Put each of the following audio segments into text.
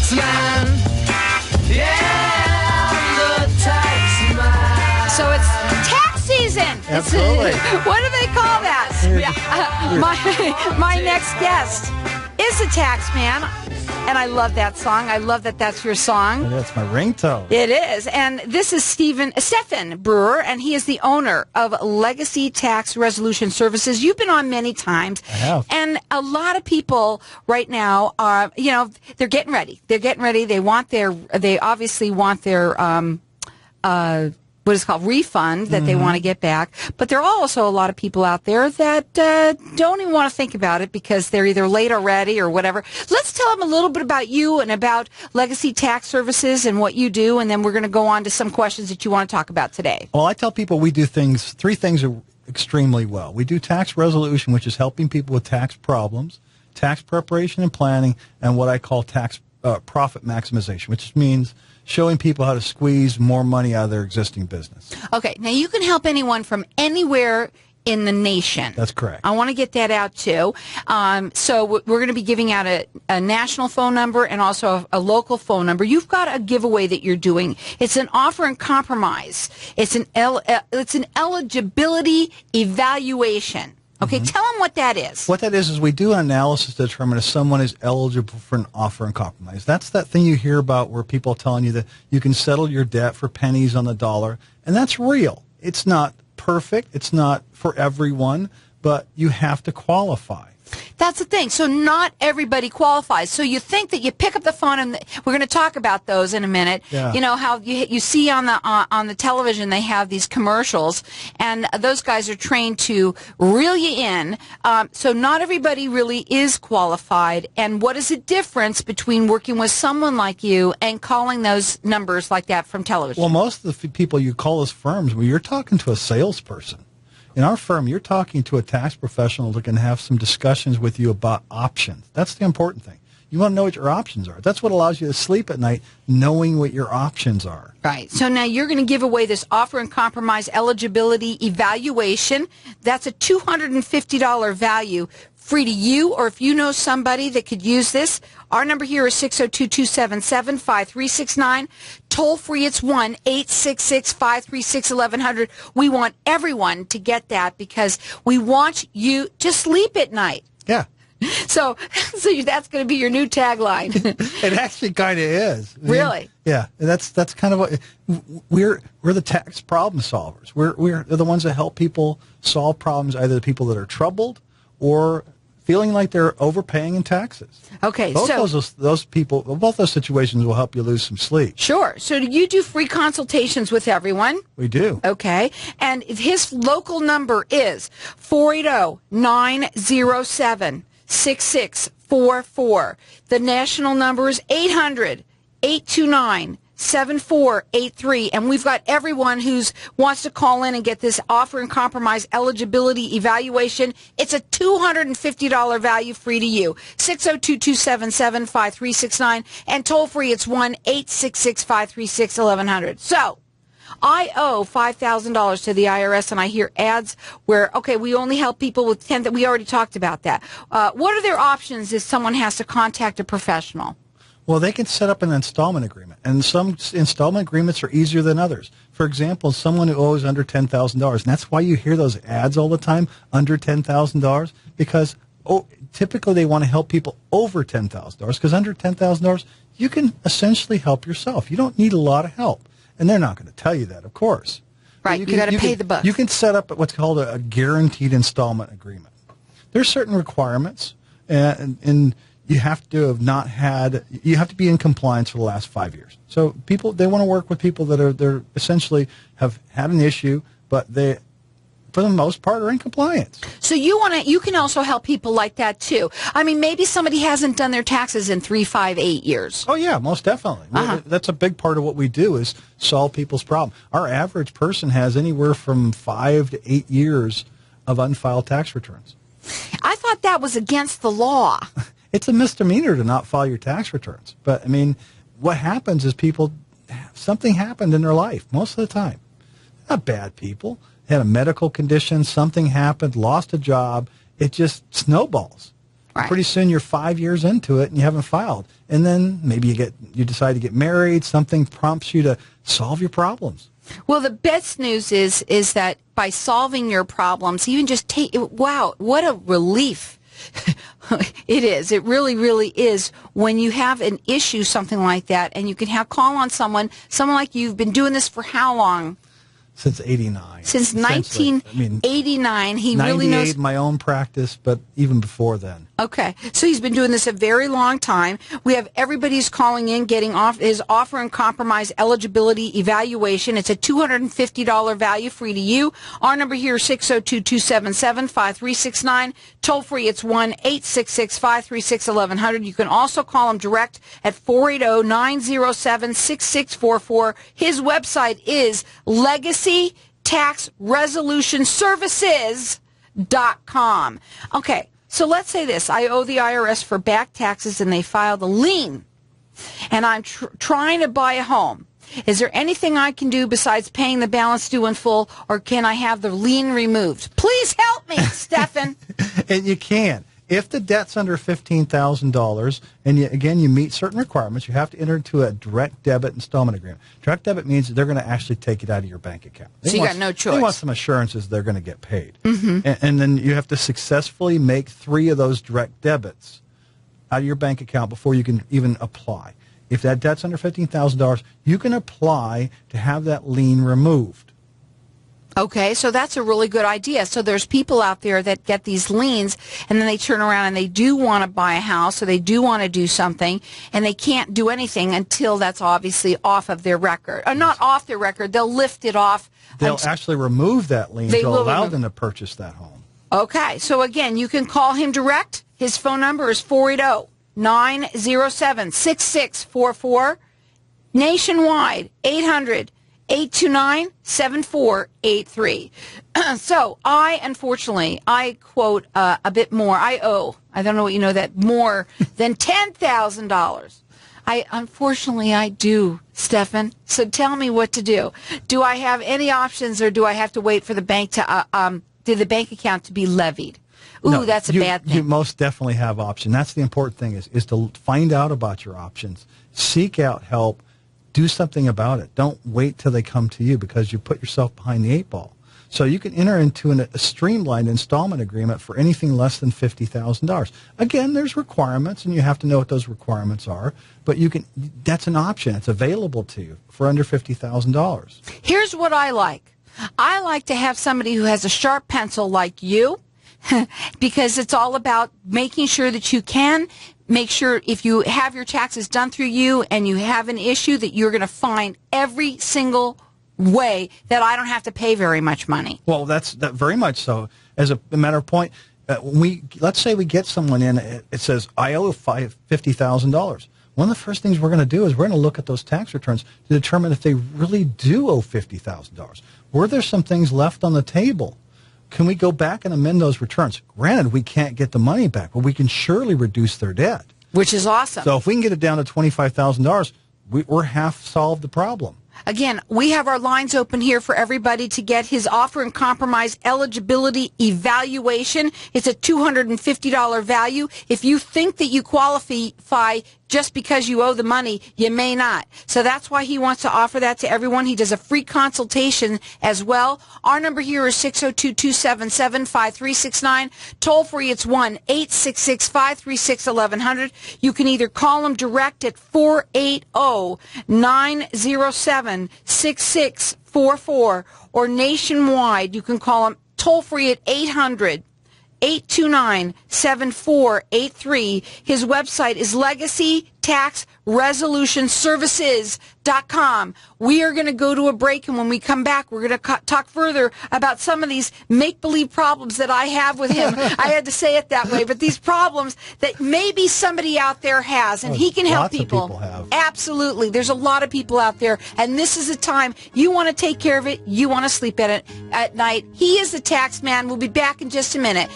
tax man. Yeah, I'm the tax man. So it's tax season. Absolutely. What do they call that? My next guest is a tax man, and I love that song. I love that that's your song. And that's my ringtone. It is. And this is Stephen Brewer, and he is the owner of Legacy Tax Resolution Services. You've been on many times. I have. And a lot of people right now are, they're getting ready. They're getting ready. They obviously want their, what is called refund that they want to get back. But there are also a lot of people out there that don't even want to think about it because they're either late already or whatever. Let's tell them a little bit about you and about Legacy Tax Services and what you do, and then we're going to go on to some questions that you want to talk about today. Well, I tell people we do three things extremely well. We do tax resolution, which is helping people with tax problems, tax preparation and planning, and what I call tax profit maximization, which means showing people how to squeeze more money out of their existing business. Okay, now you can help anyone from anywhere in the nation. That's correct. I want to get that out too. So we're going to be giving out a national phone number and also a local phone number. You've got a giveaway that you're doing. It's an offer and compromise. It's an eligibility evaluation. Okay, tell them what that is. What that is we do an analysis to determine if someone is eligible for an offer and compromise. That's that thing you hear about where people are telling you that you can settle your debt for pennies on the dollar, and that's real. It's not perfect. It's not for everyone, but you have to qualify. That's the thing. So not everybody qualifies. So you think that you pick up the phone, and we're going to talk about those in a minute. Yeah. You know how you see on the television they have these commercials, and those guys are trained to reel you in. So not everybody really is qualified. And what is the difference between working with someone like you and calling those numbers like that from television? Well, most of the people you call as firms, well, you're talking to a salesperson. In our firm, you're talking to a tax professional that can have some discussions with you about options. That's the important thing. You want to know what your options are. That's what allows you to sleep at night, knowing what your options are. Right. So now you're going to give away this offer and compromise eligibility evaluation. That's a $250 value, free to you, or if you know somebody that could use this. Our number here is 602-277-5369. Toll free, it's 1-866-536-1100. We want everyone to get that because we want you to sleep at night. Yeah. So that's going to be your new tagline. It actually kind of is. Really? Yeah. That's kind of what we're the tax problem solvers. We're the ones that help people solve problems, either the people that are troubled or feeling like they're overpaying in taxes. Okay, both those situations will help you lose some sleep. Sure. So you do free consultations with everyone? We do. Okay. And his local number is 480-907-6644. The national number is 800-829-7483. And we've got everyone who wants to call in and get this offer and compromise eligibility evaluation. It's a $250 value, free to you. 602-277-5369. And toll free, it's 1-866-536-1100. So I owe $5,000 to the IRS, and I hear ads where, okay, we only help people with 10. That we already talked about that. What are their options if someone has to contact a professional? Well, they can set up an installment agreement, and some installment agreements are easier than others. For example, someone who owes under $10,000, and that's why you hear those ads all the time, under $10,000, because typically they want to help people over $10,000, because under $10,000, you can essentially help yourself. You don't need a lot of help, and they're not going to tell you that, of course. Right, you got to pay the buck. You can set up what's called a guaranteed installment agreement. There's certain requirements, and you have to be in compliance for the last 5 years. So they want to work with people they're essentially have had an issue, but they, for the most part, are in compliance. So you can also help people like that too. I mean, maybe somebody hasn't done their taxes in 3, 5, 8 years. Oh yeah, most definitely. That's a big part of what we do is solve people's problem. Our average person has anywhere from 5 to 8 years of unfiled tax returns. I thought that was against the law. It's a misdemeanor to not file your tax returns. But, I mean, what happens is something happened in their life most of the time. They're not bad people. They had a medical condition, something happened, lost a job. It just snowballs. Right. Pretty soon you're 5 years into it and you haven't filed. And then maybe you decide to get married. Something prompts you to solve your problems. Well, the best news is that by solving your problems, even just wow, what a relief it is. It really, really is when you have an issue, something like that, and you can call on someone like you've been doing this for how long? Since 89. Since 1989. He really knows. 98, my own practice, but even before then. Okay. So he's been doing this a very long time. We have everybody's calling in, getting his offer and compromise eligibility evaluation. It's a $250 value free to you. Our number here is 602-277-5369. Toll free, it's 1-866-536-1100. You can also call him direct at 480-907-6644. His website is LegacyTaxResolutionServices.com. Okay. So let's say this. I owe the IRS for back taxes and they filed a lien. And I'm trying to buy a home. Is there anything I can do besides paying the balance due in full, or can I have the lien removed? Please help me, Stefan. And you can. If the debt's under $15,000, and you meet certain requirements, you have to enter into a direct debit installment agreement. Direct debit means that they're going to actually take it out of your bank account. So you got no choice. They want some assurances they're going to get paid. Mm-hmm. And then you have to successfully make 3 of those direct debits out of your bank account before you can even apply. If that debt's under $15,000, you can apply to have that lien removed. Okay, so that's a really good idea. So there's people out there that get these liens, and then they turn around and they do want to buy a house, or they do want to do something, and they can't do anything until that's obviously off of their record. Or not off their record, they'll lift it off. They'll actually remove that lien to allow them to purchase that home. Okay, so again, you can call him direct. His phone number is 480-907-6644. Nationwide, 800-829-7483. So I quote a bit more. I don't know what you know that, more than $10,000. Unfortunately, I do, Stefan. So tell me what to do. Do I have any options, or do I have to wait for the bank to, the bank account to be levied? Ooh, no, that's a bad thing. You most definitely have options. That's the important thing is to find out about your options. Seek out help. Do something about it. Don't wait till they come to you, because you put yourself behind the 8 ball. So you can enter into a streamlined installment agreement for anything less than $50,000. Again, there's requirements, and you have to know what those requirements are. But that's an option. It's available to you for under $50,000. Here's what I like. I like to have somebody who has a sharp pencil like you, because it's all about making sure that you can make sure if you have your taxes done through you and you have an issue, that you're going to find every single way that I don't have to pay very much money. Well, that's very much so. As a matter of point, let's say we get someone in, it says, I owe $50,000. One of the first things we're going to do is we're going to look at those tax returns to determine if they really do owe $50,000. Were there some things left on the table? Can we go back and amend those returns? Granted, we can't get the money back, but we can surely reduce their debt. Which is awesome. So if we can get it down to $25,000, we're half solved the problem. Again, we have our lines open here for everybody to get his offer and compromise eligibility evaluation. It's a $250 value. If you think that you qualify just because you owe the money, you may not. So that's why he wants to offer that to everyone. He does a free consultation as well. Our number here is 602-277-5369. Toll free, it's 1-866-536-1100. You can either call him direct at 480-907-6644, or nationwide, you can call him toll free at 800-829-7483. His website is LegacyTaxResolutionServices.com. We are going to go to a break, and when we come back, we're going to talk further about some of these make-believe problems that I have with him. I had to say it that way, but these problems that maybe somebody out there has, and he can help people. Lots of people have. Absolutely. There's a lot of people out there, and this is a time you want to take care of it. You want to sleep at it at night. He is the tax man. We'll be back in just a minute.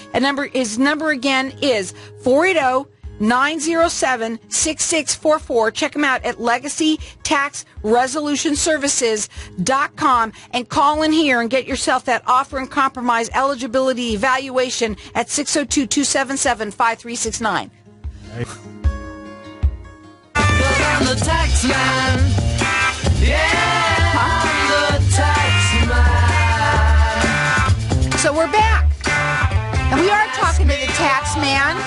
His number again is 480 907-6644. Check them out at LegacyTaxResolutionServices.com and call in here and get yourself that offer and compromise eligibility evaluation at 602-277-5369. I'm the tax man. Yeah, I'm the tax man. So we're back. And we are talking to the tax man.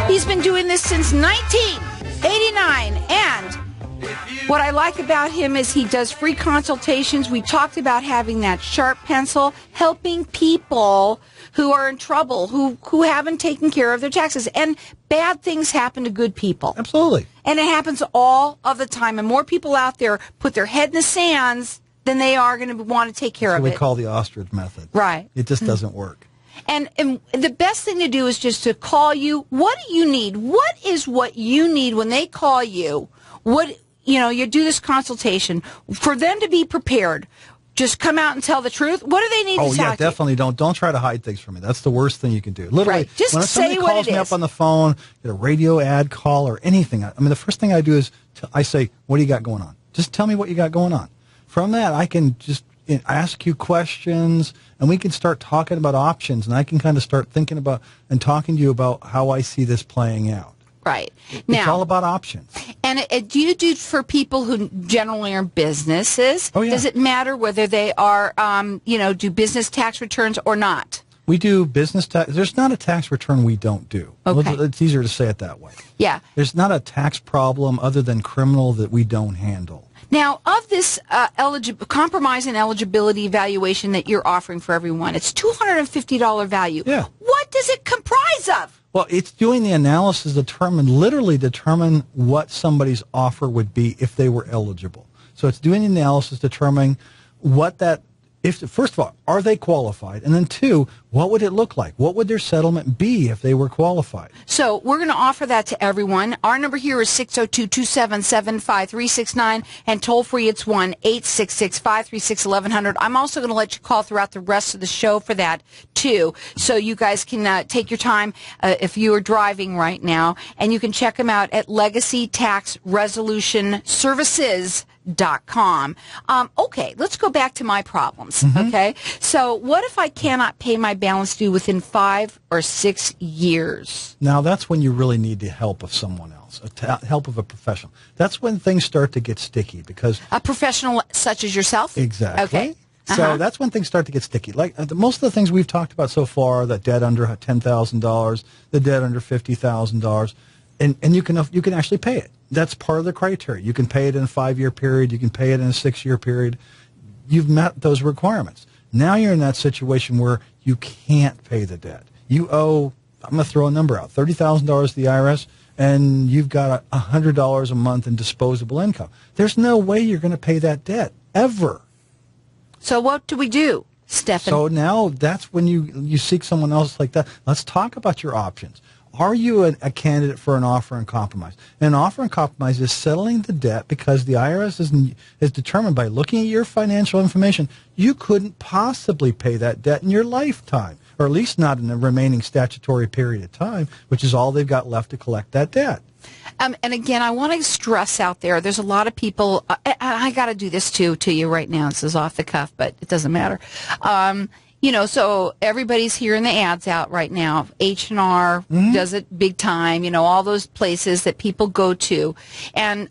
He's been doing this since 1989. And what I like about him is he does free consultations. We talked about having that sharp pencil, helping people who are in trouble, who haven't taken care of their taxes. And bad things happen to good people. Absolutely. And it happens all of the time. And more people out there put their head in the sands than they are going to want to take care That's of what it. we call the ostrich method. Right. It just doesn't work. And the best thing to do is just to call you. What do you need? What is what you need when they call you? You do this consultation for them to be prepared. Just come out and tell the truth. What do they need to Oh, talk yeah, to? definitely don't try to hide things from me. That's the worst thing you can do. Literally, Right. Just when say somebody what calls it me is. up on the phone, get a radio ad call or anything, I mean, the first thing I do is I say, what do you got going on? Just tell me what you got going on. From that, I can just ask you questions, and we can start talking about options, and I can kind of start thinking about and talking to you about how I see this playing out. Right. It's all about options. And do you do for people who generally are businesses? Oh, yeah. Does it matter whether they are, do business tax returns or not? We do business tax. There's not a tax return we don't do. Okay. It's easier to say it that way. Yeah. There's not a tax problem other than criminal that we don't handle. Now, of this compromise and eligibility evaluation that you're offering for everyone, it's $250 value. Yeah. What does it comprise of? Well, it's doing the analysis literally determine what somebody's offer would be if they were eligible. So it's doing the analysis determining what that, first of all, are they qualified? And then two, what would it look like? What would their settlement be if they were qualified? So we're going to offer that to everyone. Our number here is 602-277-5369, and toll free it's 1-866-536-1100. I'm also going to let you call throughout the rest of the show for that too, so you guys can take your time if you are driving right now, and you can check them out at LegacyTaxResolutionServices.com. Okay, let's go back to my problems. Okay, so what if I cannot pay my balance due within 5 or 6 years? Now, that's when you really need the help of someone else, help of a professional. That's when things start to get sticky because... A professional such as yourself? Exactly. Okay. So that's when things start to get sticky. Like most of the things we've talked about so far, the debt under $10,000, the debt under $50,000, and you can actually pay it. That's part of the criteria. You can pay it in a 5-year period. You can pay it in a 6-year period. You've met those requirements. Now you're in that situation where you can't pay the debt. You owe, I'm going to throw a number out, $30,000 to the IRS, and you've got $100 a month in disposable income. There's no way you're going to pay that debt, ever. So what do we do, Stephan? So now that's when you seek someone else like that. Let's talk about your options. Are you a candidate for an offer and compromise? An offer and compromise is settling the debt because the IRS is determined by looking at your financial information, you couldn't possibly pay that debt in your lifetime, or at least not in the remaining statutory period of time, which is all they've got left to collect that debt. And again, I want to stress out there, there's a lot of people, I got to do this too to you right now. This is off the cuff, but it doesn't matter. So everybody's hearing the ads out right now. H&R does it big time, all those places that people go to. And,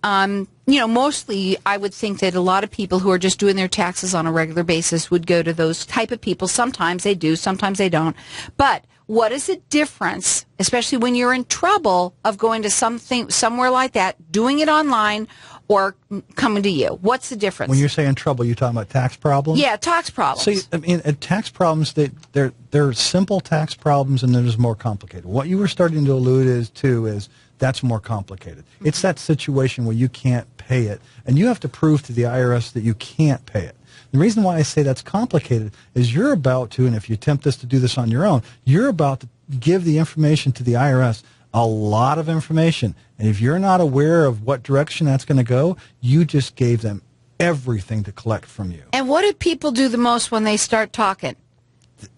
mostly I would think that a lot of people who are just doing their taxes on a regular basis would go to those type of people. Sometimes they do, sometimes they don't. But what is the difference, especially when you're in trouble, of going to somewhere like that, doing it online, or coming to you? What's the difference? When you're saying trouble, you're talking about tax problems? Yeah, tax problems. See, I mean, tax problems, they're simple tax problems, and they're just more complicated. What you were starting to allude to is that's more complicated. It's that situation where you can't pay it, and you have to prove to the IRS that you can't pay it. The reason why I say that's complicated is you're about to, and if you attempt to do this on your own, you're about to give the information to the IRS, a lot of information. And if you're not aware of what direction that's going to go, you just gave them everything to collect from you. And what do people do the most when they start talking?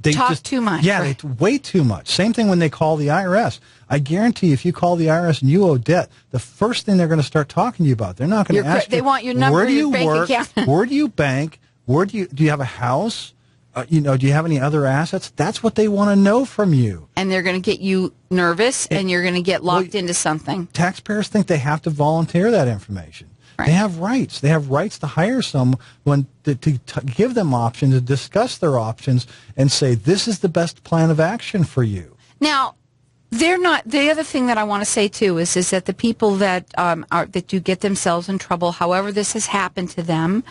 they Talk just too much, Yeah, right. they way too much. Same thing when they call the IRS. I guarantee if you call the IRS and you owe debt, the first thing they're going to start talking to you about, they're not going to ask you. They want your number, where do you your bank work? account. Where do you bank? Do you have a house? Do you have any other assets? That's what they want to know from you. And they're going to get you nervous, and you're going to get locked into something. Taxpayers think they have to volunteer that information. Right. They have rights. They have rights to hire someone to give them options, to discuss their options, and say, this is the best plan of action for you. Now, they're not. The other thing that I want to say too is that the people that that do get themselves in trouble, however this has happened to them,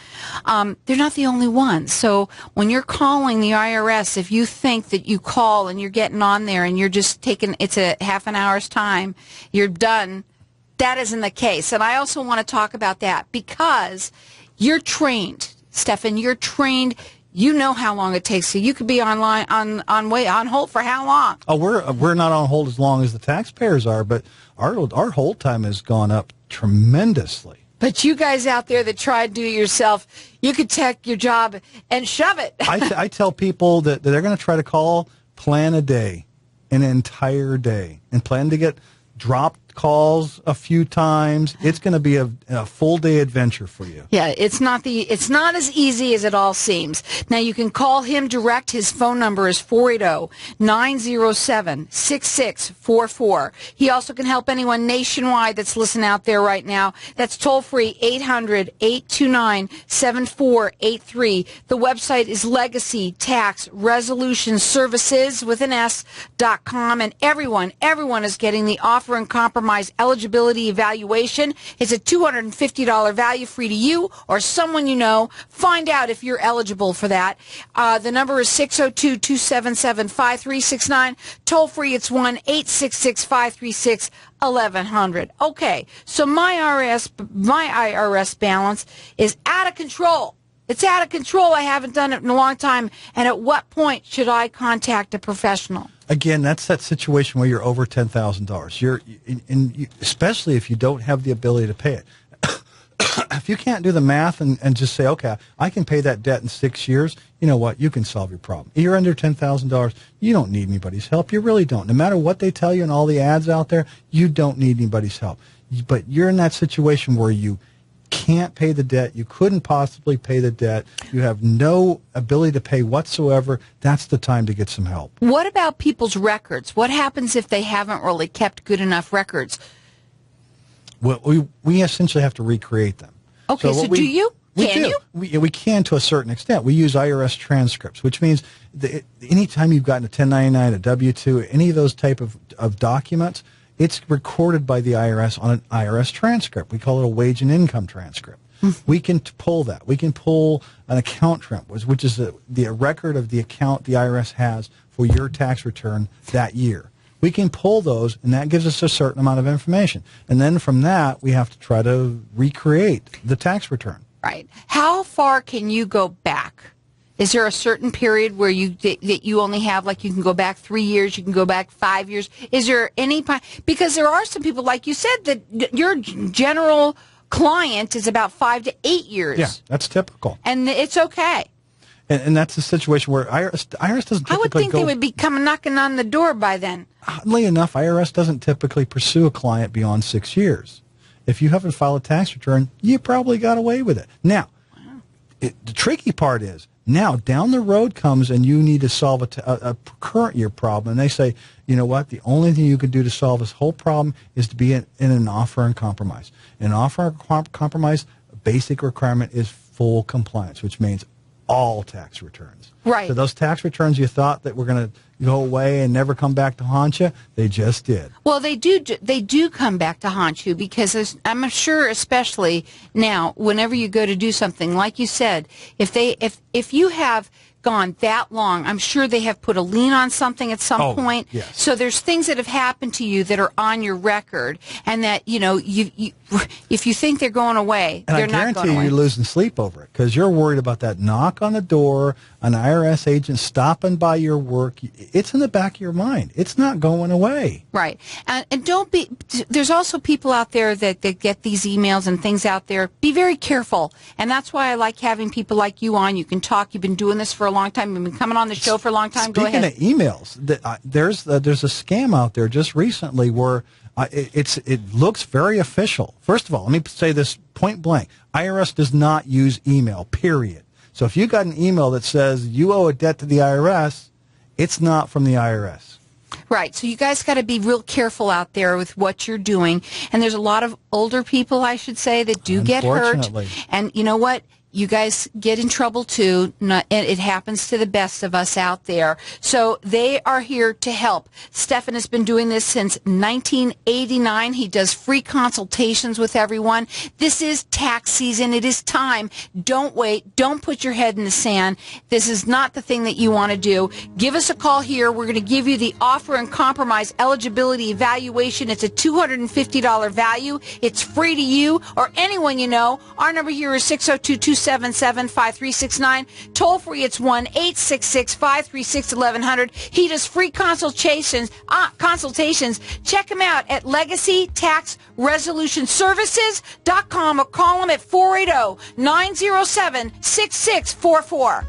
they're not the only ones. So when you're calling the IRS, if you think that you call and you're getting on there and you're just taking it's a half an hour's time, you're done. That isn't the case, and I also want to talk about that because you're trained, Stefan. You're trained. You know how long it takes. So you could be online on hold for how long? Oh, we're not on hold as long as the taxpayers are, but our hold time has gone up tremendously. But you guys out there that try to do it yourself, you could take your job and shove it. I tell people that they're going to try to plan a day, an entire day, and plan to get dropped calls a few times. It's going to be a full day adventure for you. Yeah, it's not as easy as it all seems. Now you can call him direct. His phone number is 480-907-6644. He also can help anyone nationwide that's listening out there right now. That's toll free 800-829-7483. The website is Legacy Tax Resolution Services with an S.com, and everyone is getting the offer and compromise eligibility evaluation. It's a $250 value free to you or someone you know. Find out if you're eligible for that. The number is 602-277-5369. Toll free, it's 1-866-536-1100. Okay, so my IRS balance is out of control. It's out of control. I haven't done it in a long time. And at what point should I contact a professional? Again, that's that situation where you're over $10,000. Especially if you don't have the ability to pay it. If you can't do the math and just say, okay, I can pay that debt in 6 years, you know what? You can solve your problem. You're under $10,000. You don't need anybody's help. You really don't. No matter what they tell you and all the ads out there, you don't need anybody's help. But you're in that situation where you can't pay the debt. You couldn't possibly pay the debt. You have no ability to pay whatsoever. That's the time to get some help. What about people's records? What happens if they haven't really kept good enough records? Well, we essentially have to recreate them. Okay, so do you? Can you? We can to a certain extent. We use IRS transcripts, which means anytime you've gotten a 1099, a W-2, any of those type of documents, it's recorded by the IRS on an IRS transcript. We call it a wage and income transcript. We can pull that. We can pull an account trip, which is the record of the account the IRS has for your tax return that year. We can pull those, and that gives us a certain amount of information. And then from that, we have to try to recreate the tax return. Right. How far can you go back? Is there a certain period where that you only have, like you can go back 3 years, you can go back 5 years? Is there any, because there are some people, like you said, that your general client is about 5 to 8 years. Yeah, that's typical. And it's okay. And that's a situation where IRS doesn't typically I would think they would be coming knocking on the door by then. Oddly enough, IRS doesn't typically pursue a client beyond 6 years. If you haven't filed a tax return, you probably got away with it. Now, the tricky part is, now down the road comes and you need to solve a current year problem, and they say, you know what, the only thing you can do to solve this whole problem is to be in an offer and compromise. An offer and compromise, basic requirement is full compliance, which means all tax returns. Right. So those tax returns you thought that were going to go away and never come back to haunt you, they just did. Well, they do come back to haunt you, because I'm sure, especially now, whenever you go to do something, like you said, if you have gone that long, I'm sure they have put a lien on something at some point. Yes. So there's things that have happened to you that are on your record, and that, you know, you if you think they're going away, And they're I not going guarantee away. you're losing sleep over it, because you're worried about that knock on the door, an IRS IRS agent stopping by your work, it's in the back of your mind. It's not going away. Right. And don't be, there's also people out there that get these emails and things out there. Be very careful. And that's why I like having people like you on. You can talk. You've been doing this for a long time. You've been coming on the show for a long time. Go ahead. Speaking of emails, there's a scam out there just recently where it looks very official. First of all, let me say this point blank. IRS does not use email, period. So if you got an email that says you owe a debt to the IRS, it's not from the IRS. Right. So you guys got to be real careful out there with what you're doing. And there's a lot of older people, I should say, that do get hurt. And you know what? You guys get in trouble too, and it happens to the best of us out there. So they are here to help. Stefan has been doing this since 1989. He does free consultations with everyone. This is tax season. It is time. Don't wait. Don't put your head in the sand. This is not the thing that you want to do. Give us a call here. We're going to give you the offer and compromise eligibility evaluation. It's a $250 value. It's free to you or anyone you know. Our number here is 602-277-5369. Toll free, it's 1-866-536-1100. He does free consultations. Check him out at LegacyTaxResolutionServices.com or call him at 480-907-6644.